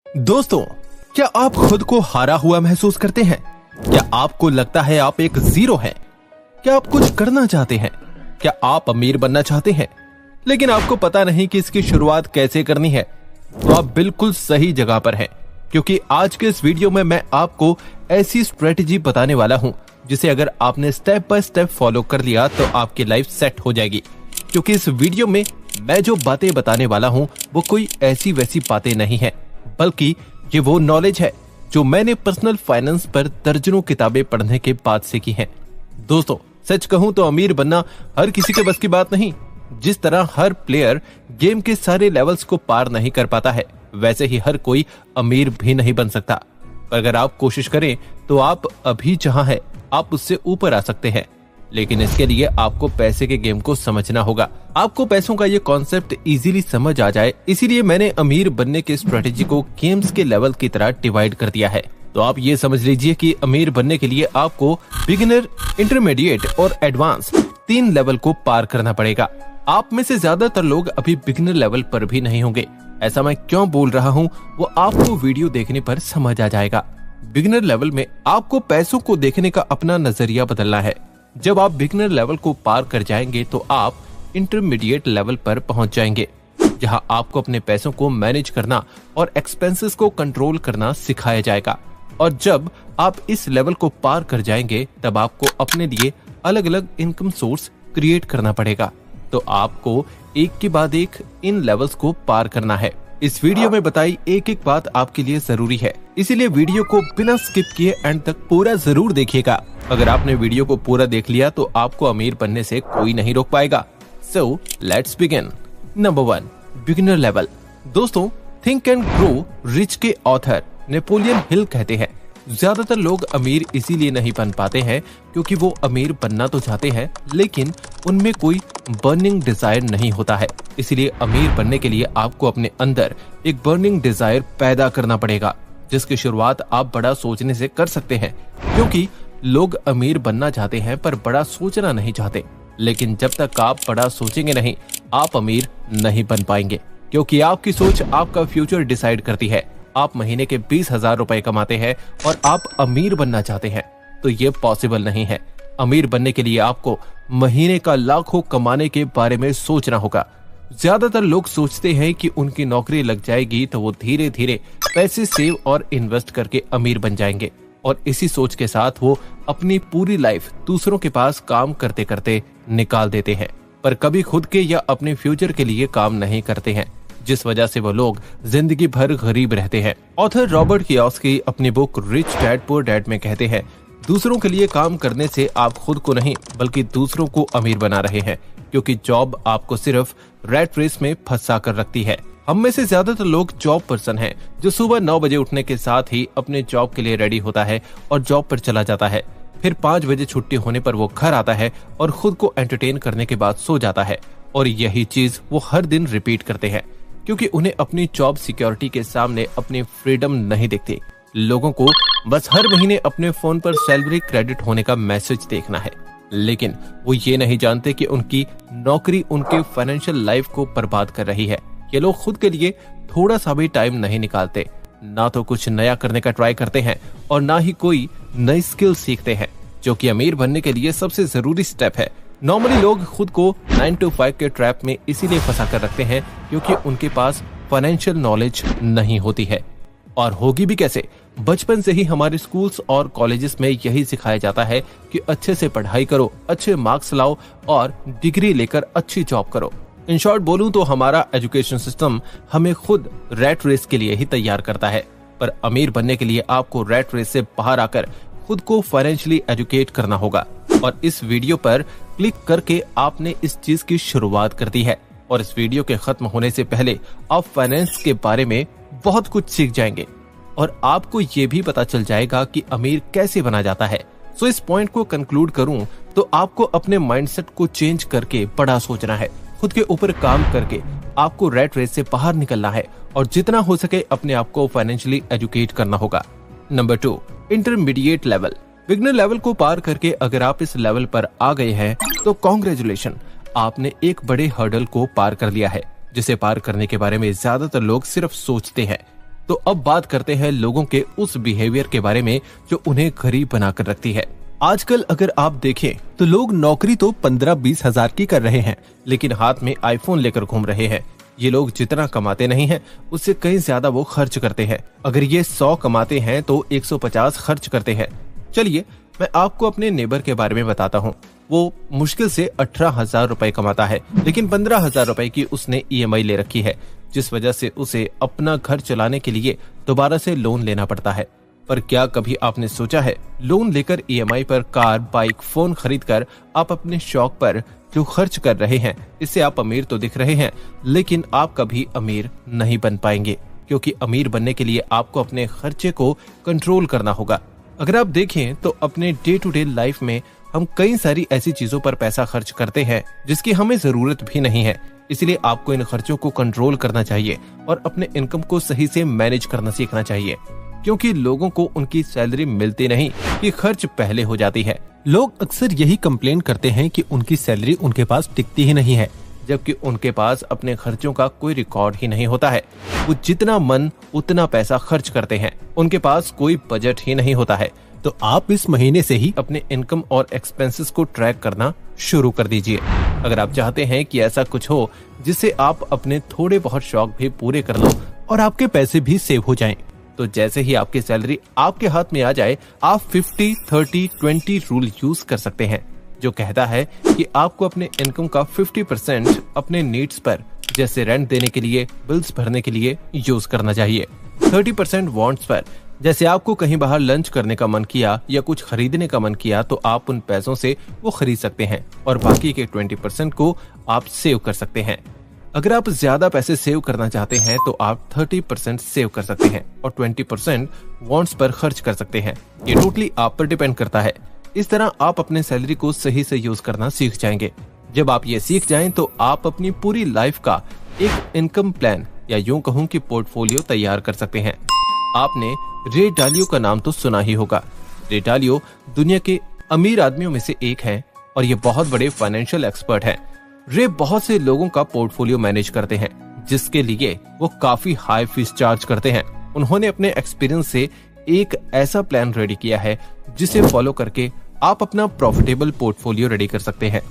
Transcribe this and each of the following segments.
दोस्तों, क्या आप खुद को हारा हुआ महसूस करते हैं? क्या आपको लगता है आप एक जीरो हैं? क्या आप कुछ करना चाहते हैं? क्या आप अमीर बनना चाहते हैं लेकिन आपको पता नहीं कि इसकी शुरुआत कैसे करनी है? तो आप बिल्कुल सही जगह पर हैं, क्योंकि आज के इस वीडियो में मैं आपको ऐसी स्ट्रेटेजी बताने वाला हूं जिसे अगर आपने स्टेप बाय स्टेप फॉलो कर लिया तो आपकी लाइफ सेट हो जाएगी। क्योंकि इस वीडियो में मैं जो बातें बताने वाला हूं वो कोई ऐसी वैसी बातें नहीं है, बल्कि ये वो नॉलेज है जो मैंने पर्सनल फाइनेंस पर दर्जनों किताबें पढ़ने के बाद से की हैं। दोस्तों, सच कहूं तो अमीर बनना हर किसी के बस की बात नहीं। जिस तरह हर प्लेयर गेम के सारे लेवल्स को पार नहीं कर पाता है, वैसे ही हर कोई अमीर भी नहीं बन सकता। पर अगर आप कोशिश करें तो आप अभी जहां हैं आप उससे ऊपर आ सकते हैं। लेकिन इसके लिए आपको पैसे के गेम को समझना होगा। आपको पैसों का ये कॉन्सेप्ट इजीली समझ आ जाए, इसीलिए मैंने अमीर बनने के स्ट्रेटेजी को गेम्स के लेवल की तरह डिवाइड कर दिया है। तो आप ये समझ लीजिए कि अमीर बनने के लिए आपको बिगिनर, इंटरमीडिएट और एडवांस 3 लेवल को पार करना पड़ेगा। आप में से ज्यादातर लोग अभी बिगिनर लेवल पर भी नहीं होंगे। ऐसा मैं क्यों बोल रहा हूँ वो आपको वीडियो देखने पर समझ आ जाएगा। बिगिनर लेवल में आपको पैसों को देखने का अपना नजरिया बदलना है। जब आप बिगिनर लेवल को पार कर जाएंगे तो आप इंटरमीडिएट लेवल पर पहुंच जाएंगे, जहां आपको अपने पैसों को मैनेज करना और एक्सपेंसेस को कंट्रोल करना सिखाया जाएगा। और जब आप इस लेवल को पार कर जाएंगे तब आपको अपने लिए अलग अलग इनकम सोर्स क्रिएट करना पड़ेगा। तो आपको एक के बाद एक इन लेवल्स को पार करना है। इस वीडियो में बताई एक एक बात आपके लिए जरूरी है, इसीलिए वीडियो को बिना स्किप किए एंड तक पूरा जरूर देखिएगा। अगर आपने वीडियो को पूरा देख लिया तो आपको अमीर बनने से कोई नहीं रोक पाएगा। So let's begin. Number 1, beginner level. दोस्तों, थिंक एंड ग्रो रिच के ऑथर नेपोलियन हिल कहते हैं, ज्यादातर लोग अमीर इसीलिए नहीं बन पाते हैं क्योंकि वो अमीर बनना तो चाहते हैं लेकिन उनमें कोई बर्निंग डिजायर नहीं होता है। इसीलिए अमीर बनने के लिए आपको अपने अंदर एक बर्निंग डिजायर पैदा करना पड़ेगा, जिसकी शुरुआत आप बड़ा सोचने से कर सकते हैं। क्योंकि लोग अमीर बनना चाहते हैं पर बड़ा सोचना नहीं चाहते। लेकिन जब तक आप बड़ा सोचेंगे नहीं, आप अमीर नहीं बन पाएंगे, क्योंकि आपकी सोच आपका फ्यूचर डिसाइड करती है। आप महीने के 20,000 रुपए कमाते हैं और आप अमीर बनना चाहते हैं तो ये पॉसिबल नहीं है। अमीर बनने के लिए आपको महीने का लाखों कमाने के बारे में सोचना होगा। ज्यादातर लोग सोचते हैं कि उनकी नौकरी लग जाएगी तो वो धीरे धीरे पैसे सेव और इन्वेस्ट करके अमीर बन जाएंगे, और इसी सोच के साथ वो अपनी पूरी लाइफ दूसरों के पास काम करते करते निकाल देते हैं, पर कभी खुद के या अपने फ्यूचर के लिए काम नहीं करते हैं, जिस वजह से वो लोग जिंदगी भर गरीब रहते हैं। ऑथर रॉबर्ट कियोसाकी अपनी book rich dad poor dad में कहते हैं, दूसरों के लिए काम करने से आप खुद को नहीं बल्कि दूसरों को अमीर बना रहे हैं, क्योंकि जॉब आपको सिर्फ रैट रेस में फंसा कर रखती है। हम में से ज्यादातर लोग जॉब पर्सन हैं, जो सुबह 9 बजे उठने के साथ ही अपने जॉब के लिए रेडी होता है और जॉब पर चला जाता है। फिर 5 बजे छुट्टी होने पर वो घर आता है और खुद को एंटरटेन करने के बाद सो जाता है। और यही चीज वो हर दिन रिपीट करते हैं, क्योंकि उन्हें अपनी जॉब सिक्योरिटी के सामने अपनी फ्रीडम नहीं दिखती। लोगों को बस हर महीने अपने फोन पर सैलरी क्रेडिट होने का मैसेज देखना है, लेकिन वो ये नहीं जानते कि उनकी नौकरी उनके फाइनेंशियल लाइफ को बर्बाद कर रही है। ये लोग खुद के लिए थोड़ा सा भी टाइम नहीं निकालते, ना तो कुछ नया करने का ट्राई करते हैं और ना ही कोई नई स्किल सीखते हैं, जो कि अमीर बनने के लिए सबसे जरूरी स्टेप है। नॉर्मली लोग खुद को 9 to 5 के ट्रैप में इसीलिए फंसा कर रखते हैं क्योंकि उनके पास फाइनेंशियल नॉलेज नहीं होती है। और होगी भी कैसे? बचपन से ही हमारे स्कूल्स और कॉलेजेस में यही सिखाया जाता है कि अच्छे से पढ़ाई करो, अच्छे मार्क्स लाओ और डिग्री लेकर अच्छी जॉब करो। इन शॉर्ट बोलूं तो हमारा एजुकेशन सिस्टम हमें खुद रैट रेस के लिए ही तैयार करता है। पर अमीर बनने के लिए आपको रैट रेस से बाहर आकर खुद को फाइनेंशियली एजुकेट करना होगा, और इस वीडियो पर क्लिक करके आपने इस चीज की शुरुआत कर दी है। और इस वीडियो के खत्म होने से पहले आप फाइनेंस के बारे में बहुत कुछ सीख जाएंगे और आपको ये भी पता चल जाएगा कि अमीर कैसे बना जाता है। सो इस पॉइंट को कंक्लूड करूं तो आपको अपने माइंडसेट को चेंज करके बड़ा सोचना है, खुद के ऊपर काम करके आपको रैट रेस से बाहर निकलना है और जितना हो सके अपने आप को फाइनेंशियली एजुकेट करना होगा। Number 2, intermediate level. Beginner level को पार करके अगर आप इस लेवल पर आ गए हैं तो कॉन्ग्रेचुलेशन, आपने एक बड़े हर्डल को पार कर लिया है, जिसे पार करने के बारे में ज्यादातर लोग सिर्फ सोचते हैं। तो अब बात करते हैं लोगों के उस बिहेवियर के बारे में जो उन्हें गरीब बनाकर रखती है। आजकल अगर आप देखें तो लोग नौकरी तो 15-20 हजार की कर रहे हैं, लेकिन हाथ में आईफोन लेकर घूम रहे हैं। ये लोग जितना कमाते नहीं हैं, उससे कहीं ज्यादा वो खर्च करते हैं। अगर ये 100 कमाते हैं तो 150 खर्च करते हैं। चलिए मैं आपको अपने नेबर के बारे में बताता हूँ। वो मुश्किल से 18,000 रुपए कमाता है, लेकिन 15,000 रुपए की उसने EMI ले रखी है, जिस वजह से उसे अपना घर चलाने के लिए दोबारा से लोन लेना पड़ता है। पर क्या कभी आपने सोचा है, लोन लेकर EMI पर कार, बाइक, फोन खरीद कर आप अपने शौक पर जो खर्च कर रहे हैं, इससे आप अमीर तो दिख रहे हैं, लेकिन आप कभी अमीर नहीं बन पाएंगे, क्योंकि अमीर बनने के लिए आपको अपने खर्चे को कंट्रोल करना होगा। अगर आप देखें तो अपने डे टू डे लाइफ में हम कई सारी ऐसी चीजों पर पैसा खर्च करते हैं जिसकी हमें जरूरत भी नहीं है। इसलिए आपको इन खर्चों को कंट्रोल करना चाहिए और अपने इनकम को सही से मैनेज करना सीखना चाहिए, क्योंकि लोगों को उनकी सैलरी मिलती नहीं कि खर्च पहले हो जाती है। लोग अक्सर यही कंप्लेन करते हैं कि उनकी सैलरी उनके पास टिकती ही नहीं है, जबकि उनके पास अपने खर्चों का कोई रिकॉर्ड ही नहीं होता है। वो जितना मन उतना पैसा खर्च करते हैं, उनके पास कोई बजट ही नहीं होता है। तो आप इस महीने से ही अपने इनकम और एक्सपेंसेस को ट्रैक करना शुरू कर दीजिए। अगर आप चाहते हैं कि ऐसा कुछ हो जिससे आप अपने थोड़े बहुत शौक भी पूरे कर लो और आपके पैसे भी सेव हो जाएं, तो जैसे ही आपकी सैलरी आपके हाथ में आ जाए, आप 50-30-20 रूल यूज कर सकते हैं, जो कहता है कि आपको अपने इनकम का 50% अपने नीड्स पर, जैसे रेंट देने के लिए, बिल्स भरने के लिए यूज करना चाहिए। 30% वांट्स पर, जैसे आपको कहीं बाहर लंच करने का मन किया या कुछ खरीदने का मन किया तो आप उन पैसों से वो खरीद सकते हैं, और बाकी के 20% को आप सेव कर सकते हैं। अगर आप ज्यादा पैसे सेव करना चाहते हैं तो आप 30% सेव कर सकते हैं और 20% वांट्स पर खर्च कर सकते हैं। ये टोटली आप पर डिपेंड करता है। इस तरह आप अपने सैलरी को सही से यूज करना सीख जाएंगे। जब आप ये सीख जाएं तो आप अपनी पूरी लाइफ का एक इनकम प्लान या यूं कहूं कि पोर्टफोलियो तैयार कर सकते हैं। आपने रे डालियो का नाम तो सुना ही होगा। रे डालियो दुनिया के अमीर आदमियों में से एक है और ये बहुत बड़े फाइनेंशियल एक्सपर्ट हैं। रे बहुत से लोगों का पोर्टफोलियो मैनेज करते हैं, जिसके लिए वो काफी हाई फीस चार्ज करते हैं। उन्होंने अपने एक्सपीरियंस से एक ऐसा प्लान रेडी किया है जिसे फॉलो करके आप अपना प्रॉफिटेबल पोर्टफोलियो रेडी कर सकते हैं।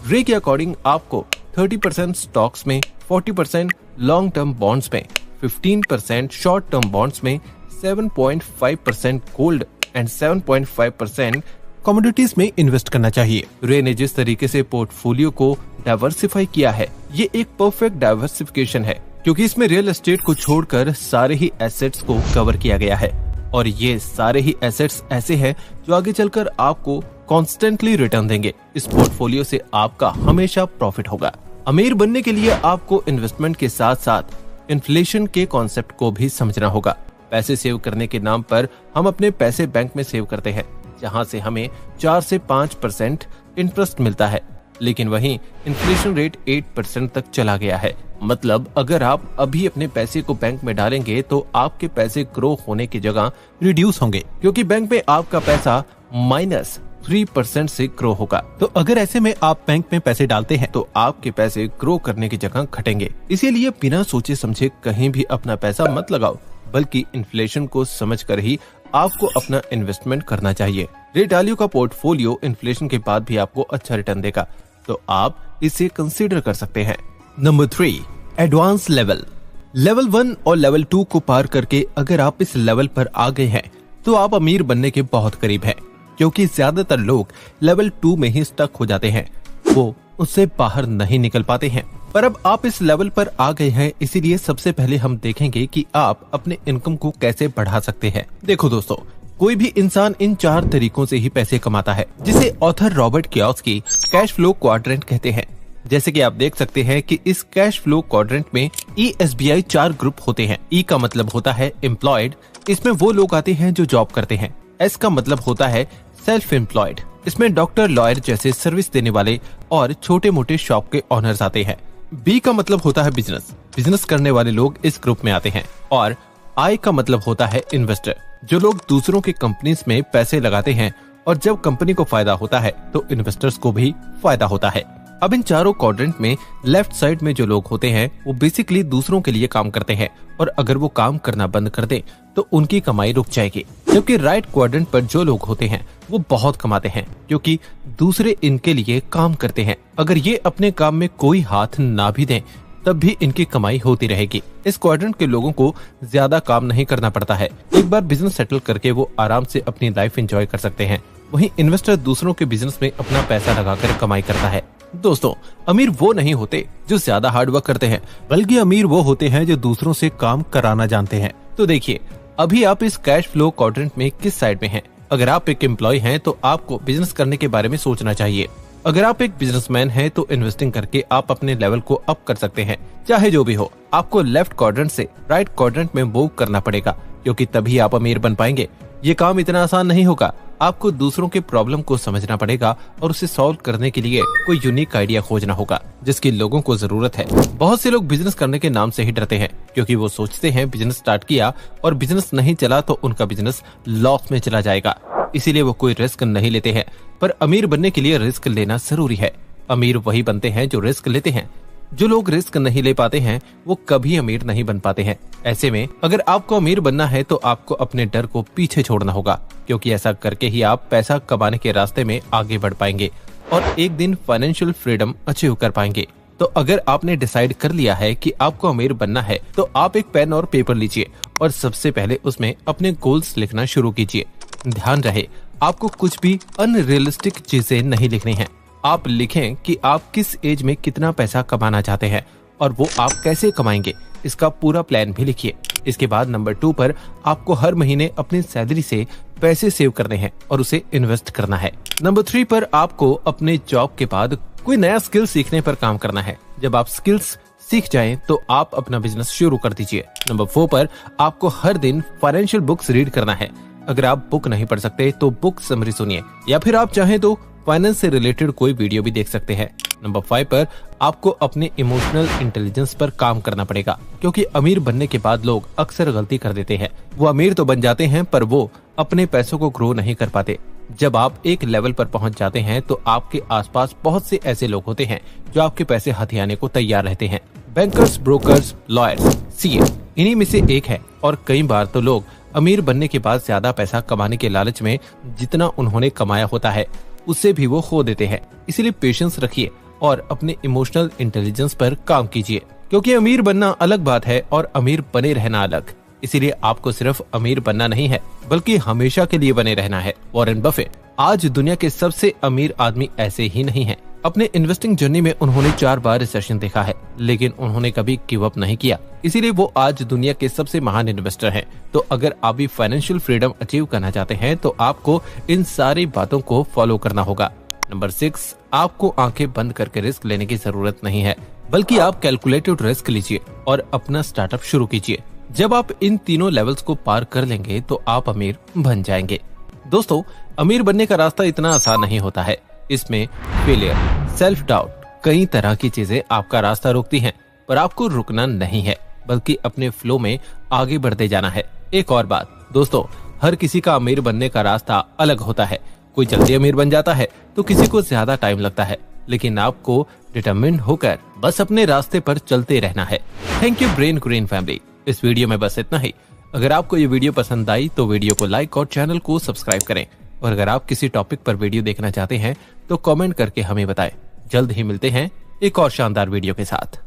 रे के अकॉर्डिंग आपको 30% स्टॉक्स में, 40% लॉन्ग टर्म बॉन्ड्स में, 15% शॉर्ट टर्म बॉन्ड्स में, 7.5% गोल्ड एंड 7.5% कमोडिटीज में इन्वेस्ट करना चाहिए। रे ने जिस तरीके से पोर्टफोलियो को डाइवर्सिफाई किया है, ये एक परफेक्ट डाइवर्सिफिकेशन है, क्योंकि इसमें रियल एस्टेट को छोड़कर सारे ही एसेट्स को कवर किया गया है, और ये सारे ही एसेट्स ऐसे हैं जो आगे चलकर आपको कॉन्स्टेंटली रिटर्न देंगे। इस पोर्टफोलियो से आपका हमेशा प्रॉफिट होगा। अमीर बनने के लिए आपको इन्वेस्टमेंट के साथ साथ इन्फ्लेशन के कॉन्सेप्ट को भी समझना होगा। पैसे सेव करने के नाम पर हम अपने पैसे बैंक में सेव करते हैं, जहां से हमें 4 से 5% इंटरेस्ट मिलता है, लेकिन वहीं इन्फ्लेशन रेट 8% तक चला गया है। मतलब अगर आप अभी अपने पैसे को बैंक में डालेंगे तो आपके पैसे ग्रो होने की जगह रिड्यूस होंगे, क्योंकि बैंक में आपका पैसा -3% से ग्रो होगा। तो अगर ऐसे में आप बैंक में पैसे डालते हैं तो आपके पैसे ग्रो करने की जगह घटेंगे। इसीलिए बिना सोचे समझे कहीं भी अपना पैसा मत लगाओ, बल्कि इन्फ्लेशन को समझकर ही आपको अपना इन्वेस्टमेंट करना चाहिए। रे डालियो का पोर्टफोलियो इन्फ्लेशन के बाद भी आपको अच्छा रिटर्न देगा, तो आप इसे कंसीडर कर सकते हैं। Number 3, advance level. लेवल 1 और लेवल 2 को पार करके अगर आप इस लेवल पर आ गए हैं तो आप अमीर बनने के बहुत करीब हैं, क्योंकि ज्यादातर लोग लेवल 2 में ही स्टक हो जाते हैं, वो उससे बाहर नहीं निकल पाते हैं। पर अब आप इस लेवल पर आ गए हैं, इसीलिए सबसे पहले हम देखेंगे कि आप अपने इनकम को कैसे बढ़ा सकते हैं। देखो दोस्तों, कोई भी इंसान इन 4 तरीकों से ही पैसे कमाता है, जिसे author Robert Kiyosaki cash flow quadrant कहते हैं। जैसे कि आप देख सकते हैं कि इस कैश फ्लो क्वाड्रेंट में ESBI 4 ग्रुप होते हैं। E का मतलब होता है एम्प्लॉयड, इसमें वो लोग आते हैं जो जॉब करते हैं। S का मतलब होता है सेल्फ एम्प्लॉयड, इसमें डॉक्टर, लॉयर जैसे सर्विस देने वाले और छोटे मोटे शॉप के ऑनर्स आते हैं। B का मतलब होता है बिजनेस, बिजनेस करने वाले लोग इस ग्रुप में आते हैं। और I का मतलब होता है इन्वेस्टर, जो लोग दूसरों के कंपनीज में पैसे लगाते हैं और जब कंपनी को फायदा होता है तो इन्वेस्टर्स को भी फायदा होता है। अब इन चारों क्वाड्रेंट में लेफ्ट साइड में जो लोग होते हैं वो बेसिकली दूसरों के लिए काम करते हैं, और अगर वो काम करना बंद कर दें तो उनकी कमाई रुक जाएगी। जबकि राइट क्वाड्रेंट पर जो लोग होते हैं वो बहुत कमाते हैं, क्योंकि दूसरे इनके लिए काम करते हैं। अगर ये अपने काम में कोई हाथ ना भी दें तब भी इनकी कमाई होती रहेगी। इस क्वाड्रेंट के लोगों को ज्यादा काम नहीं करना पड़ता है, एक बार बिजनेस सेटल करके वो आराम से अपनी लाइफ एंजॉय कर सकते हैं। वहीं इन्वेस्टर दूसरों के बिजनेस में अपना पैसा लगाकर कमाई करता है। दोस्तों, अमीर वो नहीं होते जो ज्यादा हार्ड वर्क करते हैं, बल्कि अमीर वो होते हैं जो दूसरों से काम कराना जानते हैं। तो देखिए, अभी आप इस कैश फ्लो क्वाड्रेंट में किस साइड में हैं? अगर आप एक एम्प्लॉय हैं तो आपको बिजनेस करने के बारे में सोचना चाहिए। अगर आप एक बिजनेसमैन हैं तो इन्वेस्टिंग करके आप अपने लेवल को अप कर सकते हैं। चाहे जो भी हो, आपको लेफ्ट क्वाड्रेंट से राइट क्वाड्रेंट में मूव करना पड़ेगा, क्योंकि तभी आप अमीर बन पाएंगे। ये काम इतना आसान नहीं होगा। आपको दूसरों के प्रॉब्लम को समझना पड़ेगा और उसे सॉल्व करने के लिए कोई यूनिक आइडिया खोजना होगा जिसकी लोगों को जरूरत है। बहुत से लोग बिजनेस करने के नाम से ही डरते हैं, क्योंकि वो सोचते हैं बिजनेस स्टार्ट किया और बिजनेस नहीं चला तो उनका बिजनेस लॉस में चला जाएगा, इसीलिए वो कोई रिस्क नहीं लेते हैं। पर अमीर बनने के लिए रिस्क लेना जरूरी है। अमीर वही बनते हैं जो रिस्क लेते हैं। जो लोग रिस्क नहीं ले पाते हैं वो कभी अमीर नहीं बन पाते हैं। ऐसे में अगर आपको अमीर बनना है तो आपको अपने डर को पीछे छोड़ना होगा, क्योंकि ऐसा करके ही आप पैसा कमाने के रास्ते में आगे बढ़ पाएंगे और एक दिन फाइनेंशियल फ्रीडम अचीव कर पाएंगे। तो अगर आपने डिसाइड कर लिया है कि आपको अमीर बनना है तो आप एक पेन और पेपर लीजिए और सबसे पहले उसमें अपने गोल्स लिखना शुरू कीजिए। ध्यान रहे, आपको कुछ भी अनरियलिस्टिक चीजें नहीं लिखनी है। आप लिखें कि आप किस एज में कितना पैसा कमाना चाहते हैं और वो आप कैसे कमाएंगे, इसका पूरा प्लान भी लिखिए। इसके बाद नंबर 2 पर आपको हर महीने अपनी सैलरी से पैसे सेव करने हैं और उसे इन्वेस्ट करना है। नंबर 3 पर आपको अपने जॉब के बाद कोई नया स्किल सीखने पर काम करना है। जब आप स्किल्स सीख जाएं तो आप अपना बिजनेस शुरू कर दीजिए। नंबर 4 पर आपको हर दिन फाइनेंशियल बुक्स रीड करना है। अगर आप बुक नहीं पढ़ सकते तो बुक समरी सुनिए, या फिर आप चाहें तो फाइनेंस से रिलेटेड कोई वीडियो भी देख सकते हैं। नंबर 5 पर आपको अपने इमोशनल इंटेलिजेंस पर काम करना पड़ेगा, क्योंकि अमीर बनने के बाद लोग अक्सर गलती कर देते हैं। वो अमीर तो बन जाते हैं पर वो अपने पैसों को ग्रो नहीं कर पाते। जब आप एक लेवल पर पहुंच जाते हैं तो आपके आसपास बहुत से ऐसे लोग होते हैं जो आपके पैसे हथियाने को तैयार रहते हैं। बैंकर्स, ब्रोकर्स, लॉयर्स, सीए इन्हीं में से एक है। और कई बार तो लोग अमीर बनने के बाद ज्यादा पैसा कमाने के लालच में जितना उन्होंने कमाया होता है उससे भी वो खो देते हैं। इसीलिए पेशेंस रखिए और अपने इमोशनल इंटेलिजेंस पर काम कीजिए, क्योंकि अमीर बनना अलग बात है और अमीर बने रहना अलग। इसीलिए आपको सिर्फ अमीर बनना नहीं है बल्कि हमेशा के लिए बने रहना है। वॉरेन बफेट आज दुनिया के सबसे अमीर आदमी ऐसे ही नहीं है। अपने इन्वेस्टिंग जर्नी में उन्होंने 4 बार रिसेशन देखा है, लेकिन उन्होंने कभी गिव अप नहीं किया। इसीलिए वो आज दुनिया के सबसे महान इन्वेस्टर हैं। तो अगर आप भी फाइनेंशियल फ्रीडम अचीव करना चाहते हैं तो आपको इन सारी बातों को फॉलो करना होगा। नंबर 6, आपको आंखें बंद करके रिस्क लेने की जरूरत नहीं है, बल्कि आप कैलकुलेटेड रिस्क लीजिए और अपना स्टार्टअप शुरू कीजिए। जब आप इन तीनों लेवल्स को पार कर लेंगे तो आप अमीर बन जाएंगे। दोस्तों, अमीर बनने का रास्ता इतना आसान नहीं होता है। इसमें फेलियर, सेल्फ डाउट, कई तरह की चीजें आपका रास्ता रोकती हैं, पर आपको रुकना नहीं है बल्कि अपने फ्लो में आगे बढ़ते जाना है। एक और बात दोस्तों, हर किसी का अमीर बनने का रास्ता अलग होता है। कोई जल्दी अमीर बन जाता है तो किसी को ज्यादा टाइम लगता है, लेकिन आपको डिटरमिन्ड होकर बस अपने रास्ते पर चलते रहना है। Thank you brain green family. इस वीडियो में बस इतना ही। अगर आपको ये वीडियो पसंद आई तो वीडियो को लाइक और चैनल को सब्सक्राइब करें, और अगर आप किसी टॉपिक पर वीडियो देखना चाहते हैं तो कमेंट करके हमें बताएं। जल्द ही मिलते हैं एक और शानदार वीडियो के साथ।